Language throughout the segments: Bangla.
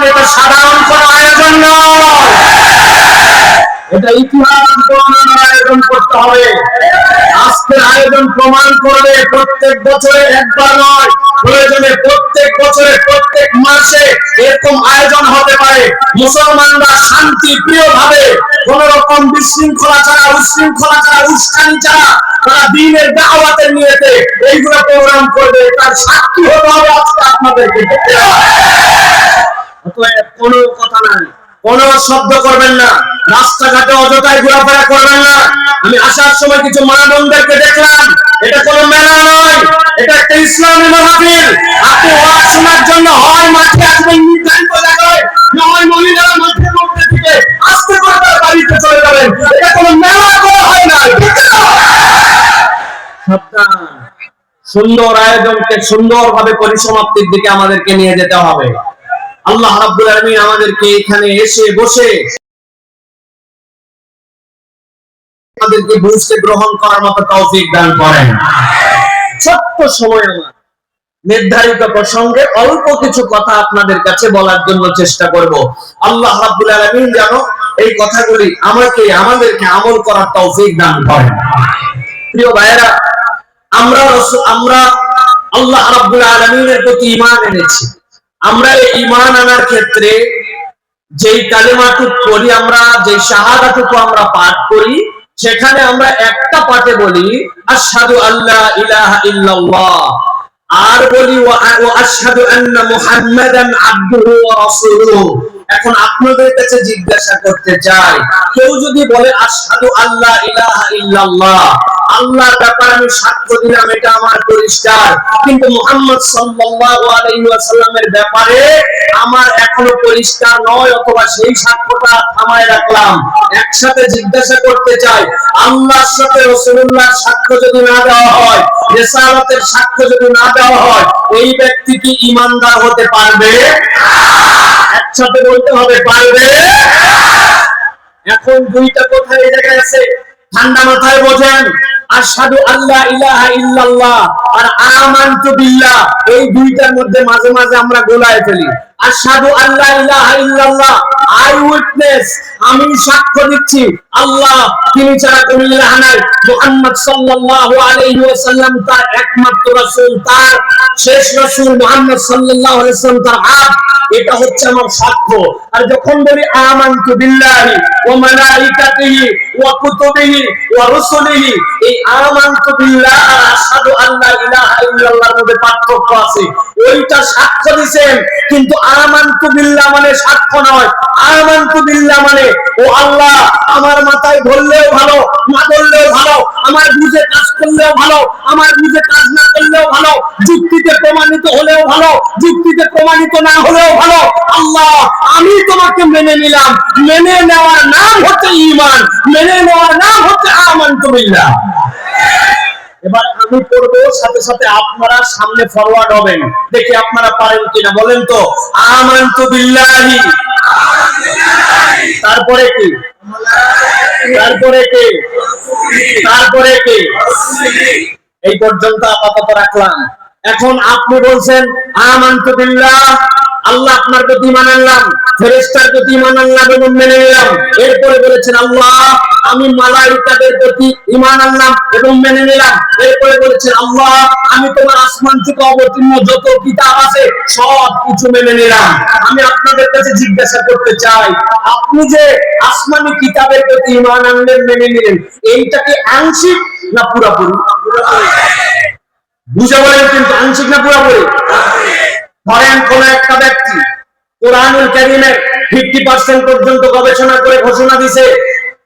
এটা সাধারণ কোনো আয়োজন নয়, এটা ইতিহাস বর্ণনার আয়োজন করতে হবে। আজকের আয়োজন প্রমাণ করবে প্রত্যেক বছরে একবার নয়, প্রয়োজনে প্রত্যেক বছরে প্রত্যেক মাসে এরকম আয়োজন হতে পারে। মুসলমানরা শান্তি প্রিয় ভাবে কোন রকম বিশৃঙ্খলা ছাড়া, উশৃঙ্খলা ছাড়া, উস্কানি ছাড়া তারা দ্বীনের দাওয়াতের নিয়তে এইগুলো প্রোগ্রাম করবে, তার সাক্ষী হতে হবে আজকে আপনাদেরকে। কোনো কথা নাই, কোনো শব্দ করবেন না, রাস্তাঘাটে অযথায় ঘোরাফেরা করবেন না। আমি আসার সময় কিছু মা বোনদেরকে দেখলাম, এটা কোনো মেলা নয়, এটা একটা ইসলামী মাহফিল। আপনি ওয়াজ শোনার জন্য হয় মাঠে আসবেন নির্ধারিত জায়গায়, নয় মহিলারা মাঠের মধ্যে থেকে আস্তে করে তার বাড়িতে চলে যাবেন। এটা কোনো মেলা করা হয় না। সুন্দর আয়োজনকে সুন্দরভাবে পরিসমাপ্তির দিকে আমাদেরকে নিয়ে যেতে হবে। আল্লাহ রাব্বুল আলামিন আমাদেরকে এখানে এসে বসে আমাদেরকে বুঝতে গ্রহণ করার মতো তৌফিক দান করেন। ছোট্ট সময় আমার নির্ধারিত প্রসঙ্গে অল্প কিছু কথা আপনাদের কাছে বলার জন্য চেষ্টা করব। আল্লাহ রাব্বুল আলামিন যেন এই কথাগুলি আমাদেরকে আমল করার তৌফিক দান করেন। প্রিয় ভাইয়েরা, আমরা আল্লাহ রাব্বুল আলামিনের প্রতি ঈমান এনেছি। আমরা এই ঈমান আনার ক্ষেত্রে যেই কালেমাটুকু পড়ি, আমরা যে শাহাদাতটুকু আমরা পাঠ করি, সেখানে আমরা একটা পাঠে বলি আশহাদু আল্লা ইলাহা ইল্লাল্লাহ, আর বলি ওয়া আশহাদু আন্না মুহাম্মাদান আবদুহু ওয়া রাসূলুহু। এখন আপনাদের কাছে জিজ্ঞাসা করতে চাই, কেউ যদি বলে আশহাদু আল্লা ইলাহা ইল্লাল্লাহ, আল্লাহর ব্যাপারে আমি সাক্ষ্য দিলাম, এটা আমার পরিষ্কার, কিন্তু মুহাম্মদ সাল্লাল্লাহু আলাইহি ওয়াসাল্লামের ব্যাপারে আমার এখনো পরিষ্কার নয়, অথবা সেই সাক্ষ্যটা থামায় রাখলাম। একসাথে জিজ্ঞাসা করতে চাই, আল্লাহর সাথে রাসূলুল্লাহর সাক্ষ্য যদি না দেওয়া হয়, রিসালাতের সাক্ষ্য যদি না দেওয়া হয়, এই ব্যক্তি কি ঈমানদার হতে পারবে? একসাথে বলতে হবে, পারবে? এখন দুইটা কথা এই জায়গায় আছে, ঠান্ডা মাথায় বোঝেন। আশহাদু আল্লা ইলাহা ইল্লাল্লাহ আর আমানতু বিল্লাহ, এই দুইটার মধ্যে মাঝে মাঝে আমরা গোলায় ফেলি। আশহাদু আল্লা ইলাহা ইল্লাল্লাহ, আই উইটনেস, আমি সাক্ষ্য দিচ্ছি আল্লাহ তিনি ছাড়া কোনো ইলাহ নাই, মুহাম্মদ সাল্লাল্লাহু আলাইহি ওয়াসাল্লাম তার একমাত্র রাসূল, তার শেষ রাসূল মুহাম্মদ সাল্লাল্লাহু আলাইহি ওয়াসাল্লাম তার আব্দ, এটা হচ্ছে আমার সাক্ষ্য। আর যখন বলি আমানতু বিল্লাহি ওয়া মালাইকাতিহি ওয়া কুতুবিহি ওয়া রুসুলিহি, এই আমানতু বিল্লাহ আর আশহাদু আল্লা ইলাহা ইল্লাল্লাহর মধ্যে পার্থক্য আছে। ওইটা সাক্ষ্য দিবেন, কিন্তু আমানতু বিল্লাহ মানে সাক্ষ্য নয়। আমানতু বিল্লাহ মানে ও আল্লাহ, আমার মাথায় ধরলেও ভালো, না ধরলেও ভালো, আমার বুঝে কাজ করলেও ভালো, আমার বুঝে কাজ না করলেও ভালো, যুক্তিতে প্রমাণিত হলেও ভালো, যুক্তিতে প্রমাণিত না হলেও ভালো, আল্লাহ আমি তোমাকে মেনে নিলাম। মেনে নেওয়ার নাম হচ্ছে ঈমান, মেনে নেওয়ার নাম হচ্ছে আমানতু বিল্লাহ। এবার আমি পড়বো, সাথে সাথে আপনারা সামনে ফরওয়ার্ড হবেন, দেখি আপনারা পারেন কিনা। বলেন তো, আমানতু বিল্লাহি, তারপরে কি, তারপরে কি, তারপরে কি, এই পর্যন্ত আপাতত রাখলাম। এখন আপনি বলছেন আমানতু বিল্লাহ, আল্লাহ আপনার প্রতি ঈমান আনলাম, ফেরেশতার প্রতি ঈমান আনলাম এবং মেনে নিলাম। এরপরে বলেছেন আল্লাহ আমি মালাইকাদের প্রতি ঈমান আনলাম এবং মেনে নিলাম। এরপরে বলেছেন আল্লাহ আমি তোমার আসমান থেকে অবতীর্ণ যত কিতাব আছে সব কিছু মেনে নিলাম। আমি আপনাদের কাছে জিজ্ঞাসা করতে চাই, আপনি যে আসমানি কিতাবের প্রতি ঈমান আনলেন, মেনে নিলেন, এইটা কি আংশিক না পুরোপুরি? বুঝে বলেন কিন্তু, আংশিক না পুরোপুরি? ধরেন কোন একটা ব্যক্তি কোরআনুল কারীমের 50% পর্যন্ত গবেষণা করে ঘোষণা দিয়েছে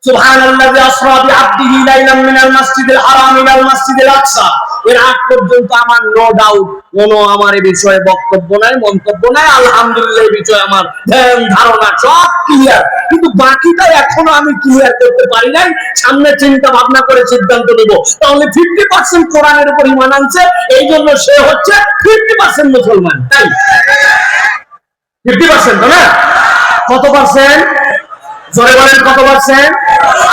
সুবহানাল্লাযী আসরা বিআবদিহি লাইলাম মিনাল মাসজিদিল হারাম ইলাল মাসজিদিল আকসা, এর আগ পর্যন্ত আমার নো ডাউট কোনো আমার এই বিষয়ে বক্তব্য নাই, মন্তব্য নাই, আলহামদুলিল্লাহ এই বিষয়ে আমার ধ্যান ধারণা সব ক্লিয়ার, কিন্তু বাকিটা এখনো আমি ক্লিয়ার করতে পারি নাই। সামনে চিন্তা ভাবনা করে সিদ্ধান্ত নেব। তাহলে 50% কোরআনের উপর ঈমান আনছে, এই জন্য সে হচ্ছে 50% মুসলমান, তাই 50% তো না? কত পার্সেন্ট? জোরে বলেন কত পার্সেন্ট?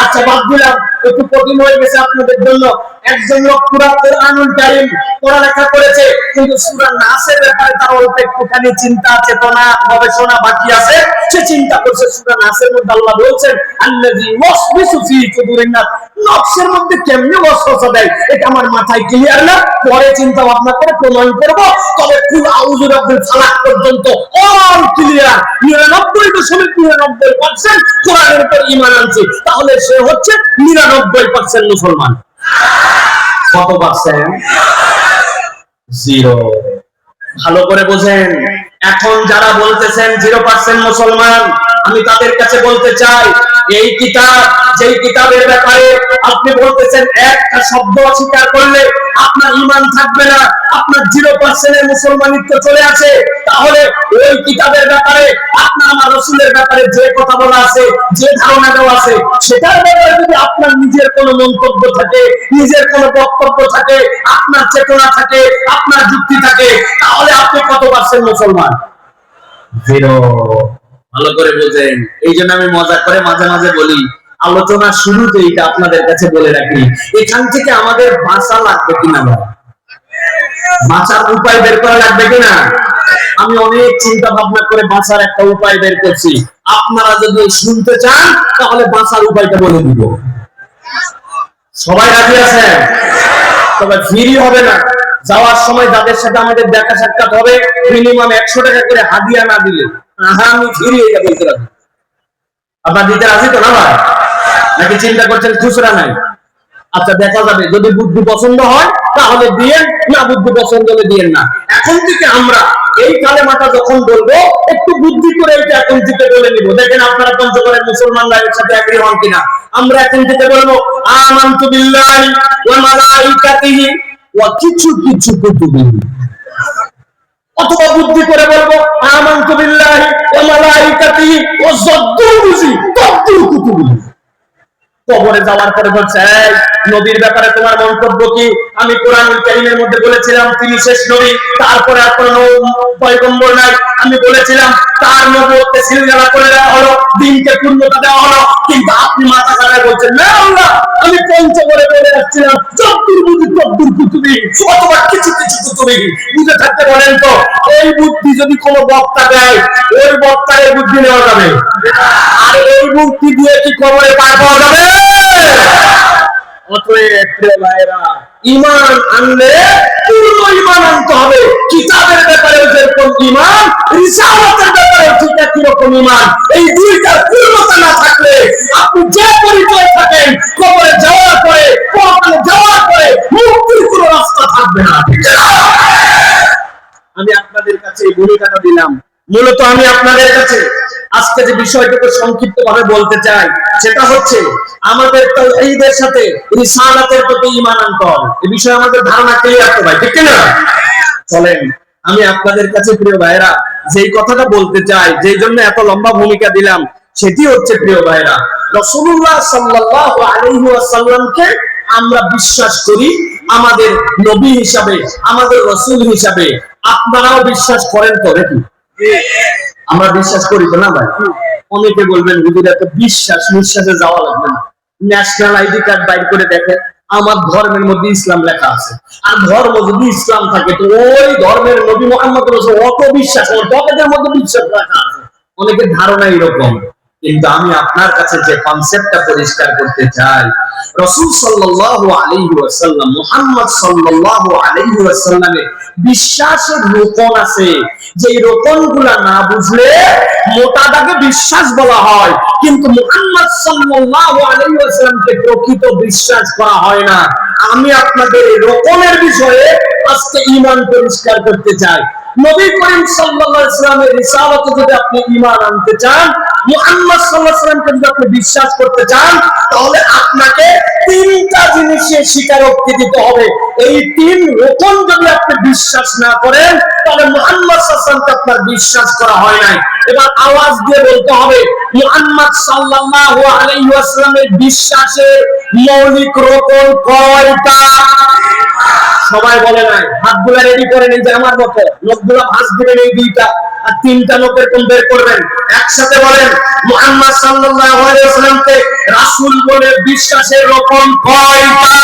আচ্ছা বাদ দিলাম, একটু কঠিন হয়ে গেছে আপনাদের জন্য। একজন লোক পুরো কোরআনুল কারীম পড়ালেখা করেছে, কিন্তু সূরা নাসের ব্যাপারে তার অল্প একটুখানি চিন্তা চেতনা গবেষণা বাকি আছে। সে চিন্তা করছে সূরা নাসের মধ্যে আল্লাহ বলছেন আল্লাযী ওয়াসওয়াসু ফী সুদুরিন নাস, নফসের মধ্যে কেমনে ওয়াসওয়াসা দেয় এটা আমার মাথায় ক্লিয়ার না, পরে চিন্তা ভাবনা করে প্রমাণ করব। তবে কুল আউযু বিরাব্বিল ফালাক পর্যন্ত অল ক্লিয়ার, 99.99% কোরআনের উপর ঈমান আনছে, তাহলে সে হচ্ছে 99% মুসলমান। কত পার্সেন্ট? 0। ভালো করে বোঝেন। এখন যারা বলতেছেন 0% মুসলমান, আমি তাদের কাছে বলতে চাই, এই কিতাব, যেই কিতাবের ব্যাপারে আপনি বলতেছেন একটা শব্দ অস্বীকার করলে আপনার ঈমান থাকবে না, আপনার 0% এর মুসলমানিত্ব চলে আসে, তাহলে ওই কিতাবের ব্যাপারে আপনার আমার রাসূলের ব্যাপারে যে কথা বলা আছে, যে ধারণা দেওয়া আছে, সেটার ব্যাপারে যদি আপনার নিজের কোনো মন্তব্য থাকে, নিজের কোনো বক্তব্য থাকে, আপনার চেতনা থাকে, আপনার যুক্তি থাকে, তাহলে আপনি কত পার্সেন্ট মুসলমান? 0। ভালো করে বোঝেন। এই জন্য আমি মজা করে মাঝে মাঝে বলি, আলোচনা শুরুতে এটা আপনাদের কাছে বলে রাখি, এখান থেকে আমাদের বাঁচা লাগবে কিনা, বাঁচার উপায় বের করা লাগবে কিনা। আমি অনেক চিন্তা ভাবনা করে বাঁচার একটা উপায় বের করছি, আপনারা যদি শুনতে চান তাহলে বাঁচার উপায়টা বলে দিব। সবাই রাজি আছেন? তবে ফ্রি হবে না, যাওয়ার সময় যাদের সাথে আমাদের দেখা সাক্ষাৎ হবে মিনিমাম 100 টাকা করে হাদিয়া না দিলে আমি ফ্রি এটা বলতে রাজি। আপনার দিতে রাজি তো না ভাই? নাকি চিন্তা করছেন খুচরা নাই? আচ্ছা দেখা যাবে, যদি বুদ্ধি পছন্দ হয় তাহলে দিয়েন, না বুদ্ধি পছন্দ হলে দিয়েন না। এখন থেকে আমরা এই কালেমাটা যখন বলবো একটু বুদ্ধি করে এটা এখন থেকে বলে নিব। দেখেন আপনারা পঞ্চগড়ের মুসলমানরা এর সাথে এগ্রি হন কিনা। আমরা এখন থেকে বলবো আমানতু বিল্লাহি ওয়া মালাইকাতিহি ওয়া কিছু কিছু কুতুবিহি, অথবা বুদ্ধি করে বলবো আমানতু বিল্লাহি ওয়া মালাইকাতিহি ওয়া যাদ্দুরুজি তাদ্দুর কুতুবিহি। কবরে যাওয়ার পরে বলছে এই নবীর ব্যাপারে তোমার মন্তব্য কি? আমি কোরআনুল কারীমের মধ্যে বলেছিলাম তিনি শেষ নবী, তারপরে আর কোনো পয়গম্বর নাই। আমি বলেছিলাম তার নবুয়তকে সিলগালা করে দেওয়া হলো, দিনকে পূর্ণতা দেওয়া হলো, কিন্তু আপনি মাথা কাটায় বলছেন না আল্লাহ আমি পঞ্চগড়ে বলে আসছিলাম যদ্দুর বুদ্ধি তদ্দুর কুতুবি, অথবা কিছু কিছু কুতুবি। বুঝে থাকতে বলেন তো, এই বুদ্ধি যদি কোনো বক্তা দেয় ওই বক্তার এই বুদ্ধি নেওয়া যাবে, আর এই বুদ্ধি দিয়ে কি কবরে পার পাওয়া যাবে? অতএব প্রিয় ভাইরা, ঈমান আনলে পূর্ণ ঈমান আনতে হবে। কিতাবের ব্যাপারে যেরকম ঈমান, রিসালাতের ব্যাপারে ঠিক একই রকম ঈমান। এই দুইটার পূর্ণতা না থাকলে আপনি যে পরিচয় থাকেন, কবরে যাওয়ার পরে, পরকালে যাওয়ার পরে মুক্তির কোনো রাস্তা থাকবে না। আমি আপনাদের কাছে এই ভূমিকাটা দিলাম। মূলত আমি আপনাদের কাছে আজকে যে বিষয়টাকে সংক্ষিপ্ত ভাবে বলতে চাই সেটা হচ্ছে আমাদের তাওহীদের সাথে রিসালাতের প্রতি ঈমান আনতে হবে। এই বিষয়ে আমাদের ধারণা ক্লিয়ার তো ভাই, ঠিক না? চলেন আমি আপনাদের কাছে প্রিয় ভাইরা যেই কথাটা বলতে চাই, যেই জন্য এত লম্বা ভূমিকা দিলাম, সেটি হচ্ছে প্রিয় ভাইরা রাসূলুল্লাহ সাল্লাল্লাহু আলাইহি ওয়াসাল্লামকে আমরা বিশ্বাস করি আমাদের নবী হিসাবে, আমাদের রাসূল হিসাবে। আপনারাও বিশ্বাস করেন তো নাকি? আমরা বিশ্বাস করি তো না ভাই? অনেকে বলবেন হুজুর এত বিশ্বাস নিঃশ্বাসে যাওয়া লাগবে না, ন্যাশনাল আইডি কার্ড বাইর করে দেখেন আমার ধর্মের মধ্যে ইসলাম লেখা আছে। আর ধর্ম যদি ইসলাম থাকে তো ওই ধর্মের নবী মুহাম্মদ রাসূল অত বিশ্বাস, ওর পকেটের মধ্যে বিশ্বাস লেখা আছে। অনেকের ধারণা এরকম। কিন্তু আমি আপনার কাছে যে কনসেপ্টটা পরিষ্কার করতে চাই, রাসূল সাল্লাল্লাহু আলাইহি ওয়াসাল্লাম, মুহাম্মদ সাল্লাল্লাহু আলাইহি ওয়াসাল্লামের বিশ্বাসের রোকন আছে, যে রোকনগুলা না বুঝলে মোটা দাগে বিশ্বাস বলা হয়, কিন্তু মুহাম্মদ সাল্লাল্লাহু আলাইহি ওয়াসাল্লামকে প্রকৃত বিশ্বাস করা হয় না। আমি আপনাদের রোকনের বিষয়ে আজকে ঈমান পরিষ্কার করতে চাই। নবী করিম সাল্লাল্লাহু আলাইহি ওয়াসাল্লামের রিসালাতে যদি আপনি ঈমান আনতে চান, মুহাম্মদ সাল্লাল্লাহু আলাইহি ওয়াসাল্লামকে যদি আপনি বিশ্বাস করতে চান, তাহলে আপনাকে তিনটা জিনিসের স্বীকারোক্তি দিতে হবে। এই তিন রকম যদি আপনি বিশ্বাস না করেন তাহলে মুহাম্মদ সাল্লাল্লাহু আলাইহি ওয়াসাল্লামকে আপনার বিশ্বাস করা হয় নাই। এবার আওয়াজ দিয়ে বলতে হবে মুহাম্মদ সাল্লাল্লাহু আলাইহি ওয়াসাল্লামের বিশ্বাসের মৌলিক রকম কয়টা? সবাই বলে নাই, হাতগুলা রেডি করে নেই যে আমার মতো, লোকগুলা ভাঁজ দিবেন এই দুইটা। আর তিনটা লোকের কোন বের করবেন? একসাথে বলেন, মুহাম্মদ সাল্লাল্লাহু আলাইহি ওয়াসাল্লামকে রাসূল বলে বিশ্বাসের রকম কয়টা?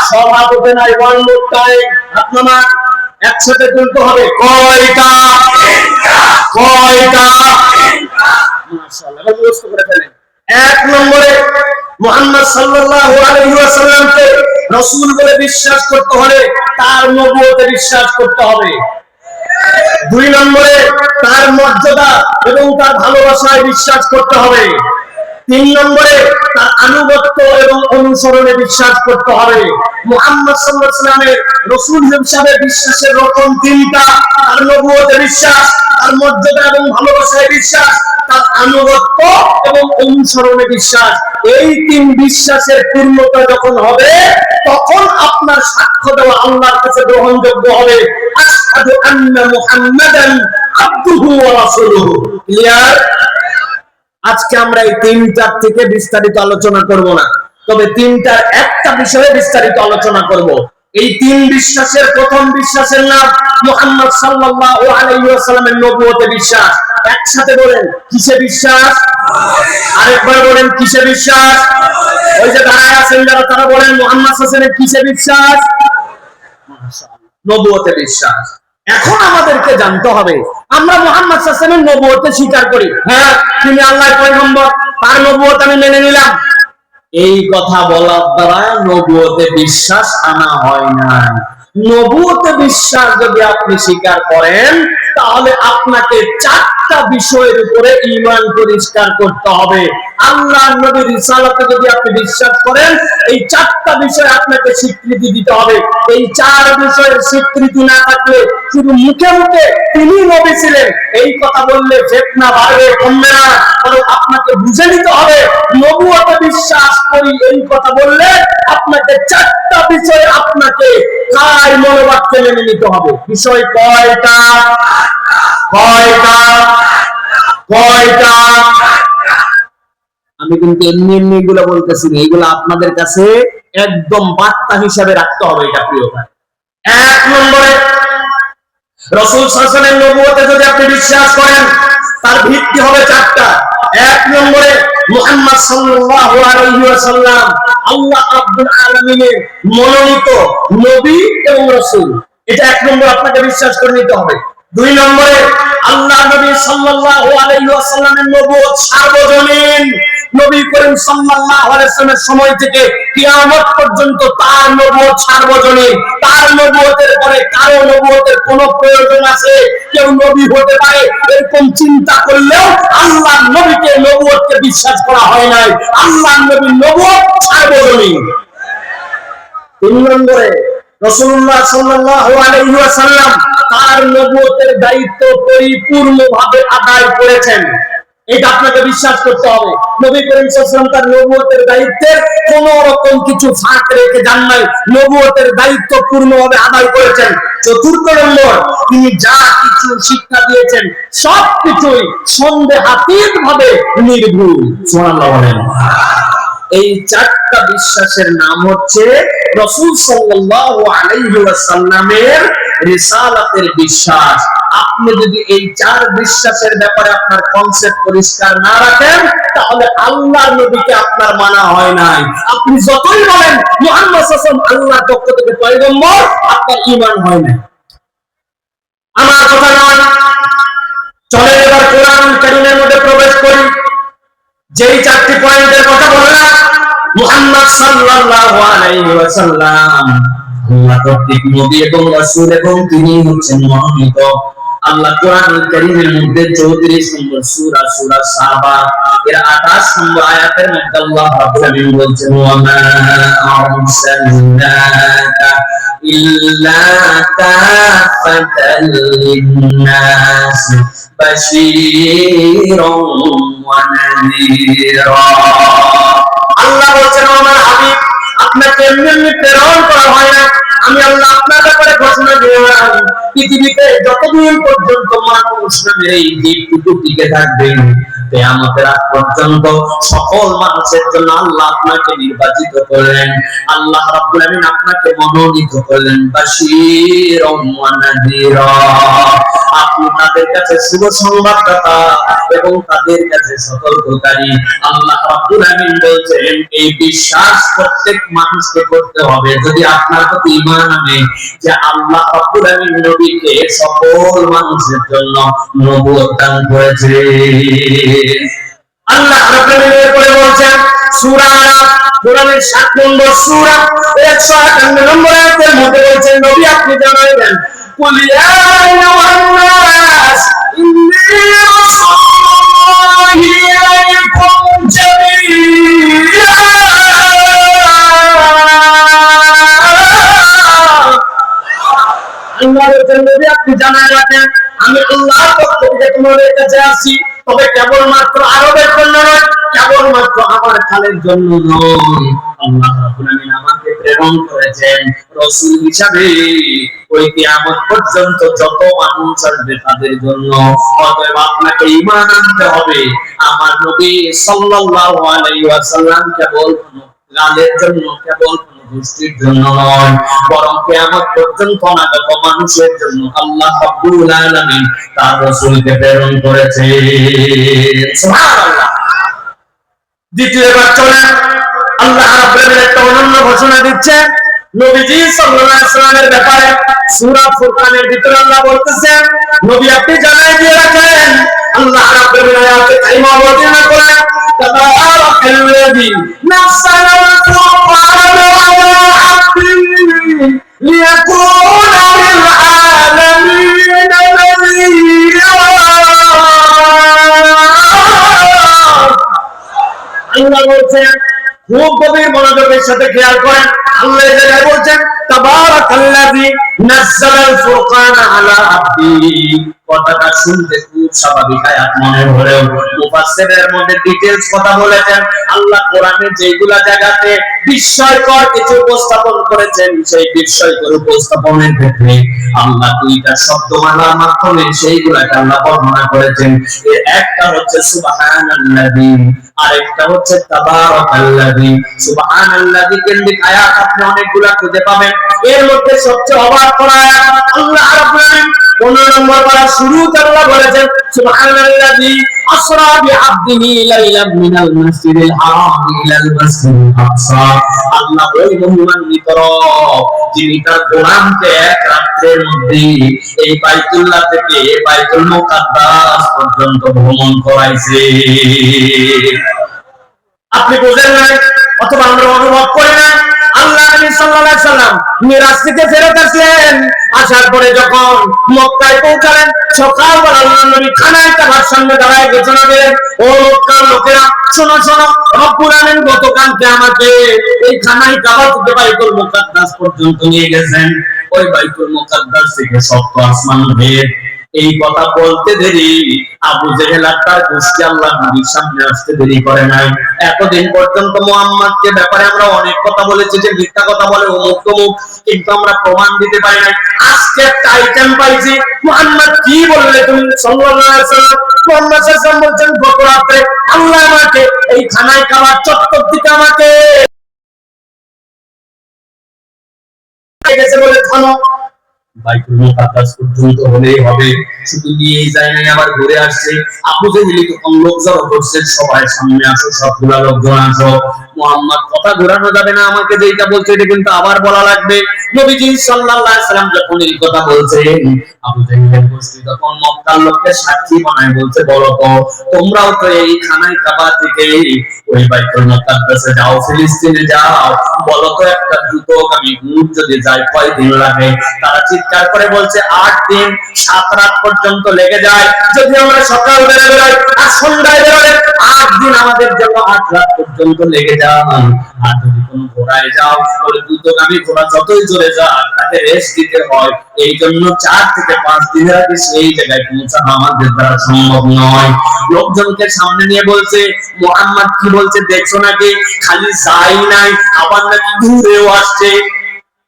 সব হবে না, ওয়ান মোর টাইম আপনারা একসাথে বলতে হবে, কয়টা? কয়টা? মাশাআল্লাহ, মুখস্থ করে ফেলেন। এক নম্বরে মুহাম্মদ সাল্লাল্লাহু আলাইহি ওয়াসাল্লামকে রাসূল বলে বিশ্বাস করতে হলে তার নবুয়তে বিশ্বাস করতে হবে। দুই নম্বরে তার মর্যাদা এবং তার ভালোবাসায় বিশ্বাস করতে হবে। তিন নম্বরে তার আনুগত্য এবং অনুসরণে বিশ্বাস করতে হবে। মুহাম্মদ সাল্লাল্লাহু আলাইহি ওয়াসাল্লামের রাসূল হিসেবে বিশ্বাসের রকম তিনটা: তার নবুয়তে বিশ্বাস, তার মর্যাদা এবং ভালোবাসায় বিশ্বাস, তার আনুগত্য এবং অনুসরণে বিশ্বাস। এই তিন বিশ্বাসের পূর্ণতা যখন হবে, তখন আপনার সাক্ষ্য দেওয়া আল্লাহর কাছে গ্রহণযোগ্য হবে। আশহাদু আন্না মুহাম্মাদান আবদুহু ওয়া রাসূলুহু। ক্লিয়ার? আজকে আমরা এই তিনটার থেকে বিস্তারিত আলোচনা করব না, তবে তিনটার একটা বিষয়ে বিস্তারিত আলোচনা করব। এই তিন বিশ্বাসের প্রথম বিশ্বাসের নাম মুহাম্মদ সাল্লাল্লাহু আলাইহি ওয়াসাল্লামের নবুয়তে বিশ্বাস। একসাথে বলেন, কিসে বিশ্বাস? আরেকবার বলেন, কিসে বিশ্বাস? ওই যে দাঁড়ায় আছেন যারা, তারা বলেন মুহাম্মদ সাল্লাল্লাহু আলাইহি ওয়াসাল্লামের কিসে বিশ্বাস? মাশাআল্লাহ, নবুয়তে বিশ্বাস। এখন আমাদেরকে জানতে হবে, আমরা মুহাম্মদ সাল্লাল্লাহু আলাইহি ওয়াসাল্লামের নবুয়তে স্বীকার করি, হ্যাঁ তিনি আল্লাহর পয়গম্বর, তার নবুয়ত আমি মেনে নিলাম। এই কথা বলার দ্বারা নবুয়তে বিশ্বাস আনা হয় না। নবুয়তে বিশ্বাস যদি আপনি স্বীকার করেন, তাহলে আপনাকে চারটা বিষয়ের উপরে ঈমান পরিষ্কার করতে হবে। আল্লাহর নবীর রিসালাতে যদি আপনি বিশ্বাস করেন, এই চারটা বিষয় আপনাকে স্বীকৃতি দিতে হবে। এই চার বিষয়ের স্বীকৃতি না থাকলে শুধু মুখে মুখে তিনি নবী ছিলেন এই কথা বললে ফিতনা বাড়বে, কমবে না। কারণ আপনাকে বুঝে নিতে হবে, নবুয়তে বিশ্বাস করি এই কথা বললে আপনাকে চারটা বিষয় আপনাকে কার মনোবাক্যে মেনে নিতে হবে। বিষয় কয়টা? কয়টা? কয়টা? আমি কিন্তু এমনি এমনি এগুলো বলতেছি না, এগুলো আপনাদের কাছে একদম বার্তা হিসাবে রাখতে হবে। এটা প্রিয় ভাই, এক নম্বরে রাসূল সাল্লাল্লাহু আলাইহি ওয়াসাল্লামের নবুয়তে যদি আপনি বিশ্বাস করেন, তার ভিত্তি হবে চারটা। এক নম্বরে মুহাম্মদ সাল্লাল্লাহু আলাইহি ওয়াসাল্লাম আল্লাহ রাব্বুল আলামিনের মনোনীত নবী এবং রাসূল, এটা এক নম্বর আপনাকে বিশ্বাস করে নিতে হবে। দুই নম্বরে আল্লাহ নবী সাল্লাল্লাহু আলাইহি ওয়াসাল্লামের নবুয়ত সার্বজনীন। নবী করিম সাল্লাল্লাহু আলাইহি ওয়াসাল্লামের সময় থেকে কিয়ামত পর্যন্ত তার নবুয়ত সার্বজনীন। তার নবুয়তের পরে কারো নবুয়তের কোনো প্রয়োজন আছে, কেউ নবী হতে পারে এরকম চিন্তা করলেও আল্লাহর নবীকে নবুয়তকে বিশ্বাস করা হয় নাই। আল্লাহর নবীর নবুয়ত সার্বজনীন। তিন নম্বরে রাসূলুল্লাহ সাল্লাল্লাহু আলাইহি ওয়াসাল্লাম তার নবুয়তের দায়িত্ব পরিপূর্ণভাবে আদায় করেছেন, এটা আপনাকে বিশ্বাস করতে হবে। নবী করিম সাল্লাল্লাহু আলাইহি ওয়াসাল্লাম তার নবুয়তের দায়িত্বের কোন রকম কিছু ফাঁক রেখে যান নাই, নবুয়তের দায়িত্ব পূর্ণভাবে আদায় করেছেন। চতুর্থ নম্বর, তিনি যা কিছু শিক্ষা দিয়েছেন সবকিছুই সন্দেহাতীতভাবে নির্ভুল। সুবহানাল্লাহ বলেন। এই চারটা বিশ্বাসের নাম হচ্ছে রাসূল সাল্লাল্লাহু আলাইহি ওয়াসাল্লামের রিসালাতের বিশ্বাস। আপনি যদি এই চার বিশ্বাসের ব্যাপারে আপনার কনসেপ্ট পরিষ্কার না রাখেন, তাহলে আল্লাহর নবীকে আপনার মানা হয় নাই। আপনি যতই বলেন মুহাম্মদ সাল্লাল্লাহু আলাইহি ওয়াসাল্লাম আল্লাহর পক্ষ থেকে পয়গম্বর, আপনার ঈমান হয় না। আমার কথা নয়, চলেন এবার কোরআনুল কারীমের মধ্যে প্রবেশ করি। যেই চারটি পয়েন্টের কথা বললাম, মুহাম্মদ সাল্লাল্লাহু আলাইহি ওয়াসাল্লাম আল্লাহ কর্তৃক নবী এবং রাসূল এবং তিনি হচ্ছেন মনোনীত। আল্লাহ কোরআনুল কারীমের মধ্যে 34 নম্বর সূরা সূরা সাবা এর 28 নম্বর আয়াতের মধ্যে আল্লাহ রাব্বুল আলামিন বলছেন, ওয়া মা আরসালনাকা ইল্লা কাফাতাল লিন-নাস বাশীরান ওয়া নাযীরা। আল্লাহ বলেন, আমার হাবিব আপনাকে এমনি প্রেরণ করা হয় না, আমি আল্লাহ আপনার ব্যাপারে ঘোষণা দিলাম, পৃথিবীতে যতদিন পর্যন্ত মানুষ নামের এই জীবটুকু টিকে থাকবে, কিয়ামতের আগ পর্যন্ত সকল মানুষের জন্য আল্লাহ আপনাকে নির্বাচিত করলেন। আল্লাহ রাব্বুল আলামিন আপনাকে মনোনীত করলেন বাশীরান ওয়া নাযীরা। আপনি তাদের কাছে শুভ সংবাদদাতা এবং তাদের কাছে সতর্ককারী। আল্লাহ রাব্বুল আলামিন বলছেন এই বিশ্বাস প্রত্যেক মানুষকে করতে হবে যদি আপনার প্রতি ঈমান আনে যে আল্লাহ রাব্বুল আলামিন নবীকে সকল মানুষের জন্য নবুয়ত দান করেছে। আল্লাহ রাব্বুল আলামিন পরে বলছেন সূরা কোরআনের 7 নম্বর সূরা 158 নম্বর আয়াতের মধ্যে বলছেন নবী আপনি জানাবেন কুল ইয়া আইয়ুহান নাস ইন্নী রাসূলুল্লাহি ইলাইকুম জামিআ। আল্লাহর নবী আপনি জানাই রাখেন আমি আল্লাহর পক্ষ থেকে তোমাদের কাছে আসি, তবে কেবলমাত্র আরবের জন্য নয়, কেবলমাত্র আমার খালের জন্য নয়। আল্লাহ রাব্বুল আলামিন আমাকে প্রেরণ করেছেন রাসূল হিসাবে ওই কিয়ামত পর্যন্ত যত মানুষ আসবে তাদের জন্য। অতএব আপনাকে ঈমান আনতে হবে আমার নবী সাল্লাল্লাহু আলাইহি ওয়াসাল্লাম কেবল গালের জন্য, কেবল গোষ্ঠীর জন্য নয়, বরং কিয়ামত পর্যন্ত অনাগত মানুষের জন্য আল্লাহ রাব্বুল আলামিন তার রাসূলকে প্রেরণ করেছে। সুবহানাল্লাহ। দ্বিতীয়বার চলেন আল্লাহ রাব্বুল আলামিন একটা অনন্য ঘোষণা দিচ্ছেন নবীজি সাল্লাল্লাহু আলাইহি ওয়াসাল্লামের ব্যাপারে। সূরা ফুরকানের ভিতরে আল্লাহ বলতেছেন নবী আপনি জানাই দিয়ে রাখেন আল্লাহ রাব্বুল আলামিন আয়াতে কারিমা বর্ণনা করেন তাবারাকাল্লাযী নাযালা আল-ফুরকানা আলা আবদিহি লিয়াকুনা লিল আলামিনা নাযীরা। আল্লাহ বলছেন খুব গভীর মনোযোগের সাথে খেয়াল করেন আল্লাহ এই জায়গায় বলছেন তাবারাকাল্লাযী নাযালা আল-ফুরকানা আলা আবদিহি। কথাটা শুনতে খুব স্বাভাবিক আয়াত মনে হলেও মুফাসসিরের মধ্যে ডিটেইলস কথা বলেছেন আল্লাহ কোরআনে যেগুলা জায়গাতে বিস্ময়কর কিছু উপস্থাপন করেছেন সেই বিস্ময়কর উপস্থাপনের ক্ষেত্রে আল্লাহ দুইটা শব্দমালার মাধ্যমে সেইগুলাকে আল্লাহ বর্ণনা করেছেন। এর একটা হচ্ছে সুবহানাল্লাযী, আরেকটা হচ্ছে তাবারাকাল্লাযী। সুবহানাল্লাযী কেন্দ্রিক আয়াত আপনি অনেকগুলা খুঁজে পাবেন। এর মধ্যে সবচেয়ে অবাক করা আয়াত আল্লাহ রাব্বুল আলামিন 15 নম্বর পারা শুরুতে আল্লাহ বলেছেন সুবহানাল্লাযী আসরা বিআবদিহি লাইলাম মিনাল মাসজিদিল হারাম ইলাল মাসজিদিল আকসা। আল্লাহ ওই মহিমান্বিত রব যিনি তার গোলামকে এক রাতের মধ্যে এই বাইতুল্লাহ থেকে বাইতুল মুকাদ্দাস পর্যন্ত ভ্রমণ করাইছে। আপনি বুঝেন না অথবা আমরা অনুভব করি না আল্লাহ নবী সাল্লাল্লাহু আলাইহি সাল্লাম মিরাজ থেকে ফেরত আসলেন, আসার পরে যখন মক্কায় পৌঁছালেন সকালবেলা আল্লাহ নবী খানায় কাবার সামনে দাঁড়ায় ঘোষণা দিলেন ও মক্কার লোকেরা শোনো শোনো রব্বুল আলামিন গতকালকে আমাকে এই খানায় কাবা থেকে বাইতুল মুকাদ্দাস পর্যন্ত নিয়ে গেছেন। ওই বাইতুল মুকাদ্দাস থেকে সপ্ত আসমান ভেদ। এই কথা বলতে দেরি আবু জেহেল আর তার গোষ্ঠী আল্লাহ নবীর সামনে আসতে দেরি করে নাই। এতদিন পর্যন্ত মুহাম্মদকে ব্যাপারে আমরা অনেক কথা বলেছি যে মিথ্যা কথা বলে অমুক তমুক, কিন্তু আমরা প্রমাণ দিতে পারি নাই। আজকে একটা আইটেম পাইছি মুহাম্মদ কি বললে তুমি সাল্লাল্লাহু আলাইহি ওয়াসাল্লাম। মুহাম্মদ সাল্লাল্লাহু আলাইহি ওয়াসাল্লাম বলছেন গত রাতে আল্লাহ আমাকে এই খানায় কাবার চত্বর থেকে আমাকে গেছে বলে থামো, বাইতুল মুকাদ্দাস পর্যন্ত হলেই হবে, শুধু নিয়েই যায় নাই আবার ঘুরে আসছে। আবু জেহেল তখন লোক জড়ো করছে সবাই সামনে আসো, সবগুলা লোকজন আসো। মুহাম্মদ কথা ঘোরানো যাবে না, আমাকে যেটা বলছে এটা কিন্তু আবার বলা লাগবে। নবীজি সাল্লাল্লাহু আলাইহি সাল্লাম যখন এই কথা বলছেন আবু জেহেলের গোষ্ঠী তখন মক্কার লোককে সাক্ষী বানায় বলছে বলো তো তোমরাও তো এই খানায় কাবা থেকে ওই বাইতুল মুকাদ্দাসে যাও, ফিলিস্তিনে যাও, বলো তো একটা দ্রুতগামী উট যদি যায় কয় দিন লাগে? তারা চিৎকার করে বলছে 8 দিন 7 রাত পর্যন্ত লেগে যায়। যদি আমরা সকাল বেলা বেরোই আর সন্ধ্যায় বেরোই 8 দিন আমাদের জন্য 8 রাত পর্যন্ত লেগে যায়। আর যদি কোনো ঘোড়ায় যাও তাহলে দ্রুতগামী ঘোড়া যতই জোরে যায় তাকে রেস্ট দিতে হয়। এই জন্য 4 থেকে 5 দিনের আগে সেই জায়গায় পৌঁছানো আমাদের দ্বারা সম্ভব নয়। লোকজনকে সামনে নিয়ে বলছে মুহাম্মদ কি বলছে দেখছো নাকি, খালি যাই নাই আবার নাকি ঘুরেও আসছে।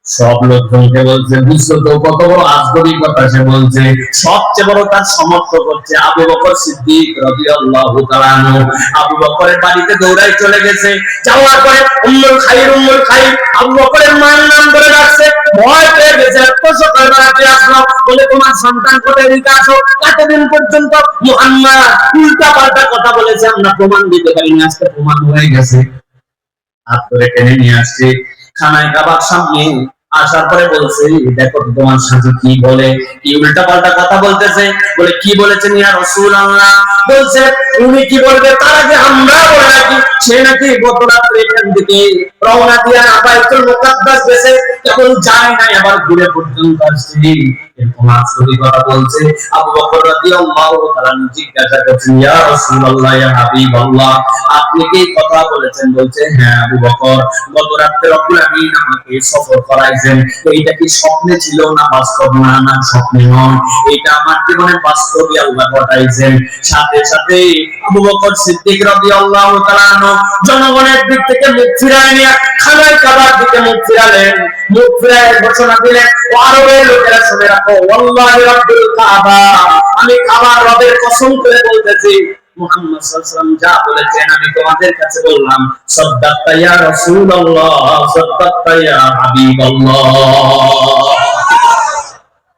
সব লোকজনকে বলছে, বুঝছো তো কত বড় আজগবি কথা সে বলছে। সবচেয়ে বড় তার সমর্থক হচ্ছে আবু বকর সিদ্দিক রাদিয়াল্লাহু তাআলা আনহু। আবু বকরের বাড়িতে দৌড়াই চলে গেছে, যাওয়ার পরে উম্মুল খাইর আবু বকরের মায়ের নাম ধরে ডাকছে। ভয় পেয়ে গেছে, এত সকালবেলা কে আসলো, বলে তোমার সন্তান কোথায়, দিকে আসো। এতদিন পর্যন্ত মুহাম্মদ উল্টা পাল্টা কথা বলেছে, আমরা প্রমাণ দিতে পারিনি, আজকে প্রমাণ হয়ে গেছে। হাত ধরে টেনে নিয়ে আসছে খানায় কাবার সামনে। আসার পরে বলছে, দেখো তোমার সাথে কি বলে, কি উল্টা পাল্টা কথা বলতেছে। বলে কি বলেছেন ইয়া রাসূলুল্লাহ? বলছে উনি কি বলবে তার আগে আমরা বলে রাখি, সে নাকি গত রাত্রে এখান থেকে রওনা দিয়া বাইতুল মুকাদ্দাস গেছে, কেবল যায় নাই, আবার ঘুরে পর্যন্ত আসছে। এরকম আজগবি কথা বলছে। আবু বকর রাদিয়াল্লাহু তাআলা জিজ্ঞাসা করছেন, ইয়া রাসূলুল্লাহ, ইয়া হাবিবাল্লাহ, আপনি কি কথা বলেছেন? বলছে, হ্যাঁ আবু বকর, গত রাতে রব্বুল আমিন আমাকে সফর করাইছেন। এইটা কি স্বপ্নে ছিল না বাস্তব? না, না স্বপ্নে নয়, এটা আমার জীবনে বাস্তবে আল্লাহ ঘটাইছেন। সাথে সাথে আবু বকর সিদ্দিক রাদিয়াল্লাহু তাআলা আনহু জনগণের দিক থেকে মুখ ফিরায় নিয়ে খানায় কাবার দিকে মুখ ফিরালেন। মুখ ফিরায় ঘোষণা দিলেন, ও আরবের লোকেরা শুনে রাখো, ওয়াল্লাহি রাব্বুল কাবা, আমি কাবার রবের কসম করে বলতেছি, মুহাম্মদ সাল্লাল্লাহু আলাইহি ওয়াসাল্লাম যা বলেছেন আমি তোমাদের কাছে বললাম, সাদ্দাকতা ইয়া রাসূলুল্লাহ, সাদ্দাকতা ইয়া হাবিবাল্লাহ।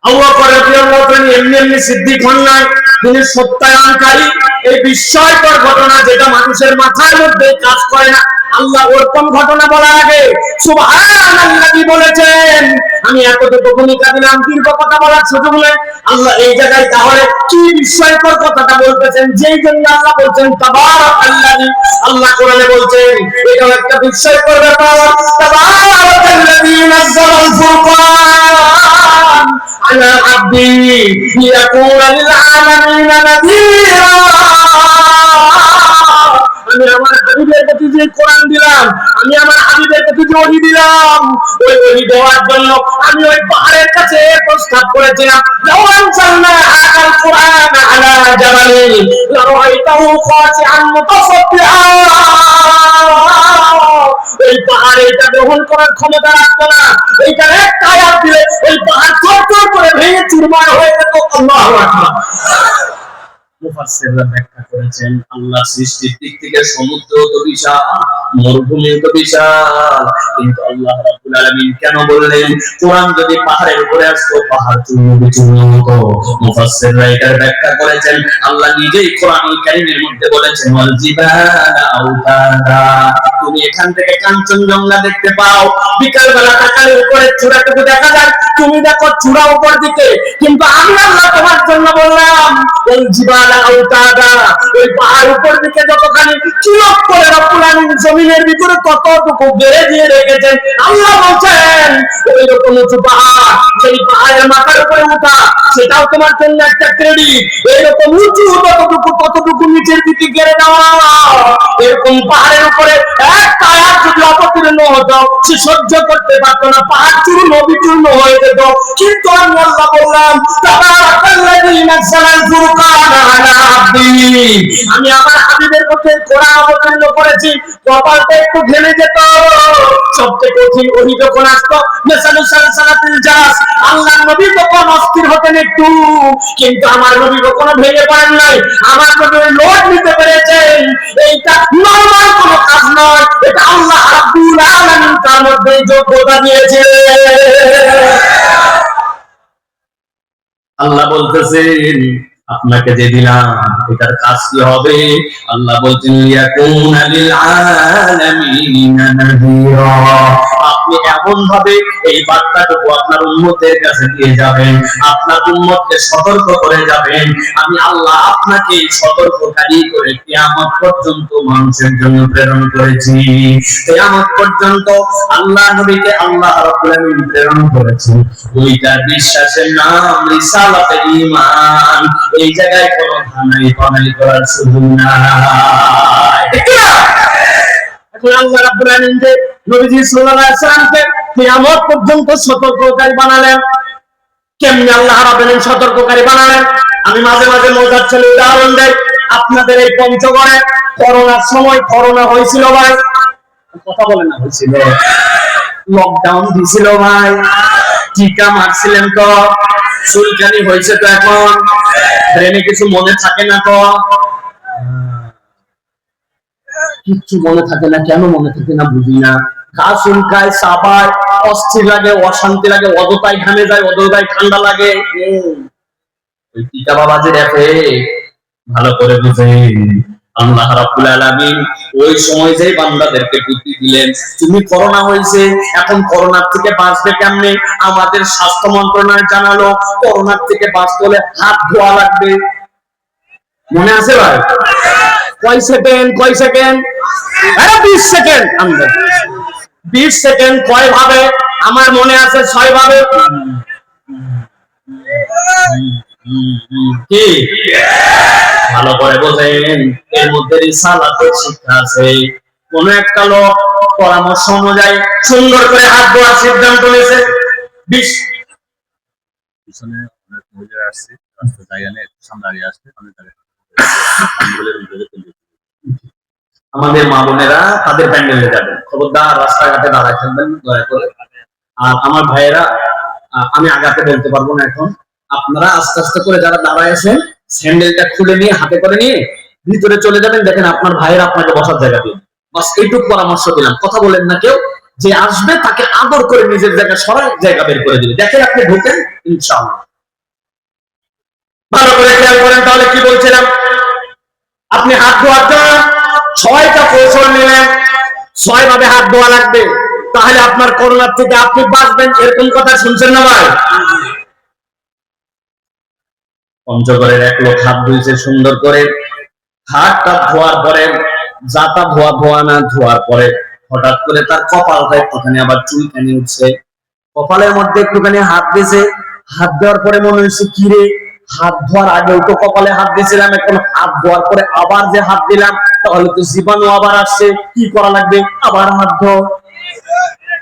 আবু বকর রাদিয়াল্লাহু তাআলা এমনি এমনি সিদ্দিক হন নাই, তিনি সত্যায়নকারী। এই বিস্ময়কর ঘটনা যেটা মানুষের মাথার মধ্যে কাজ করে না, আল্লাহ ওরকম ঘটনা বলার আগে সুবহানাল্লাহি বলেছেন। আমি এতটুকু ভূমিকা দিলাম, দীর্ঘ কথা বলার সুযোগ নেই। আল্লাহ এই জায়গায় তাহলে কি বিস্ময়কর কথাটা বলতেছেন, যেই জন্য আল্লাহ বলছেন তাবারাকাল্লাযী। আল্লাহ কোরআনে বলছেন এটাও একটা বিস্ময়কর ব্যাপার, তাবারাকাল্লাযী নাযালাল ফুরকান আলা আবদিহি লিয়াকুনা লিল আলামিনা নাযীরা। আমি আমার হাবিবের প্রতি যে কোরআন দিলাম, আমি আমার হাবিবের প্রতি যে ওহী দিলাম, ওই ওহী দেওয়ার জন্য আমি ওই পাহাড়ের কাছে প্রস্তাব করেছিলাম, লাউ আনজালনা হাযাল কুরআন আলা জাবালিন লারাআইতাহু খাশিআন মুতাসাদ্দিআন। এই পাহাড় এটা গ্রহণ করার ক্ষমতা রাখতো না, এইটার একটা আয়াত দিলে ওই পাহাড় থরথর করে ভেঙে চুরমার হয়ে যেত। আল্লাহু আকবার। মুফাসসিররা ব্যাখ্যা করেছেন, আল্লাহ সৃষ্টির দিক থেকে সমুদ্র তো বিশাল, মরুভূমি তো বিশাল, কিন্তু আল্লাহ রাব্বুল আলামিন কেন বললেন কোরআন যদি পাহাড়ের উপরে আসতো পাহাড় চূর্ণ বিচূর্ণ হতো? মুফাসসিররা এটার ব্যাখ্যা করেছেন, আল্লাহ নিজেই কোরআনুল কারীমের মধ্যে বলেছেন, ওয়াল জিবালা আওতাদা, তুমি এখান থেকে কাঞ্চনজঙ্ঘা দেখতে পাও, বিকাল বেলা তাকালে উপরে চূড়াটুকু দেখা যায়, তুমি দেখো চূড়া উপর দিকে, কিন্তু আমি আল্লাহ তোমার জন্য বললাম ওয়াল জিবালা আওতাদা, ওই পাহাড় উপর দিকে যতখানি চুলক করে রব্বুল আমিন জমিনের ভিতরে ততটুকু বেড়ে দিয়ে রেখেছেন। আল্লাহ বলছেন ওই রকম উঁচু পাহাড়, সেই পাহাড়ের মাথার উপরে উঠা, সেটাও তোমার জন্য একটা ক্রেডিট। এরকম উঁচু ততটুকু নিচের দিকে গেড়ে দেওয়া, এরকম পাহাড়ের উপরে একটা আয়াত যদি অবতীর্ণ হতো সে সহ্য করতে পারতো না, পাহাড় চূর্ণ বিচূর্ণ হয়ে যেত। কিন্তু আমি আল্লাহ বললাম তাবারাকাল্লাযী নাযালাল ফুরকান আলা আবদিহি, আমি আমার হাবিবের পক্ষে কোরআন অবতীর্ণ করেছি, কপালটা একটু ঘেমে যেত। সবচেয়ে কঠিন ওহী যখন আসতো, মেসালু সালাসালাতিল জাস, আল্লাহর নবী তখন অস্থির হতেন একটু, কিন্তু আমার নবী কখনো ভেঙে পড়েন নাই, আমার নবী লোড নিতে পেরেছেন। এইটা নরমাল কোনো কাজ নয়, এটা আল্লাহ রাব্বুল আলামিন তার মধ্যে যোগ্যতা দিয়েছে। আল্লাহ বলতেছেন আপনাকে যে দিলাম এটার কাজ কি হবে? আল্লাহ বলছেন লিয়াকুনা লিল আলামিনা নাযীরা, আপনি এমন ভাবে এই বার্তাটুকু আপনার উম্মতের কাছে দিয়ে যাবেন, আপনার উম্মতকে সতর্ক করে যাবেন, আমি আল্লাহ আপনাকে সতর্ককারী করে কিয়ামত পর্যন্ত মানুষের জন্য প্রেরণ করেছি। কিয়ামত পর্যন্ত আল্লাহ নবীকে আল্লাহ রাব্বুল আমিন প্রেরণ করেছেন, ওইটার বিশ্বাসের নাম রিসালাতে ঈমান। এই জায়গায় কোনো ধানাই করার সুযোগ নাই। এখন আল্লাহ রাব্বুল আমিন যে নবীজি সাল্লাল্লাহু আলাইহি ওয়াসাল্লামকে কিয়ামত পর্যন্ত সতর্ককারী বানালেন, কেমনে আল্লাহ রাব্বুল আমিন সতর্ককারী বানালেন? আমি মাঝে মাঝে মজার ছেলে উদাহরণ দেই। আপনাদের এই পঞ্চগড়ে করোনার সময় করোনা হয়েছিল ভাই, কথা বলেন না, হয়েছিল লকডাউন দিছিল ভাই, টিকা মারছিলেন তো, চুলকানি হয়েছে তো, এখন ব্রেনে কিছু মনে থাকে না তো? কিচ্ছু মনে থাকে না, কেন মনে থাকে না বুঝি না। গা চুলকায়, চাপায়, অস্থির লাগে, অশান্তি লাগে, অযথায় ঘামে যায়, অযথায় ঠান্ডা লাগে। ওই টিকা বাবা যে দেখে, ভালো করে বুঝেন, আল্লাহ রাব্বুল আলামিন ওই সময় যে বান্দাদেরকে বুদ্ধি দিলেন, তুমি করোনা হয়েছে, এখন করোনার থেকে বাঁচবে কেমনে? আমাদের স্বাস্থ্য মন্ত্রণালয় জানালো করোনার থেকে বাঁচতে হলে হাত ধোয়া লাগবে। মনে আছে ভাই? কয় সেকেন্ড? 20 সেকেন্ড। 20 সেকেন্ড কয় ভাবে? আমার মনে আছে 6 ভাবে। কি ভালো করে বোঝেন, এর মধ্যে রিসালাতের শিক্ষা আছে। কোন একটা লোক পরামর্শ অনুযায়ী সুন্দর করে হাত ধোয়ার সিদ্ধান্ত নিয়েছে। পিছনে অনেক মহিলা আসছে, রাস্তা জায়গা নেই, সামনে দাঁড়িয়ে আসছে, আমাদের মা বোনেরা তাদের প্যান্ডেলে যাবেন, খবরদার রাস্তাঘাটে দাঁড়ায় থাকবেন দয়া করে। আর আমার ভাইয়েরা, আমি আগাতে বলতে পারবো না এখন, আপনারা আস্তে আস্তে করে যারা দাঁড়ায় আছেন স্যান্ডেলটা খুলে নিয়ে হাতে করে নিয়ে ভিতরে চলে যাবেন, দেখেন আপনার ভাইয়েরা আপনাকে বসার জায়গা দিন। বাস এইটুকু পরামর্শ দিলাম, কথা বলেন না কেউ। যে আসবে তাকে আদর করে নিজের জায়গা সরাই জায়গা বের করে দিবে, দেখেন আপনি ঢোকেন ইনশাআল্লাহ। ভালো করে খেয়াল করেন, তাহলে কি বলছিলাম, আপনি হাত ধোয়ার জন্য 6টা কৌশল নিলেন, 6 ভাবে হাত ধোয়া লাগবে, তাহলে আপনার করোনার থেকে আপনি বাঁচবেন, এরকম কথা শুনছেন না ভাই? পঞ্চগড়ের এক লোক হাত ধুয়েছে সুন্দর করে, হাতটা ধোয়ার পরে, যাতা ধোয়া না ধোয়ার পরে হঠাৎ করে তার কপালটা একটুখানি আবার চুলকানি উঠছে, কপালের মধ্যে একটুখানি হাত দিয়েছে। হাত দেওয়ার পরে মনে হয়েছে কি রে, হাত ধোয়ার আগেও তো কপালে হাত দিয়েছিলাম, এখন হাত ধোয়ার পরে আবার যে হাত দিলাম, তাহলে তো জীবাণু আবার আসছে, কি করা লাগবে? আবার হাত ধো।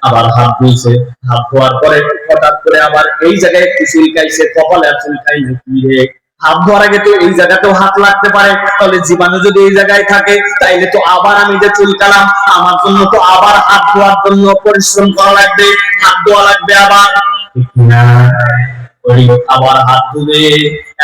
আবার হাত ধুইছে, হাত ধোয়ার পরে হঠাৎ করে আবার এই জায়গায় একটু চুলকাইছে, কপালে আর চুলকাই নাকি রে, হাত ধোয়ার আগে তো এই জায়গাতেও হাত লাগতে পারে, তাহলে জীবাণু যদি এই জায়গায় থাকে তাইলে তো আবার আমি যে চুলকালাম, আমার জন্য তো আবার হাত ধোয়ার জন্য পরিশ্রম করা লাগবে, হাত ধোয়া লাগবে আবার, ঠিক না? আবার হাত ধুবে।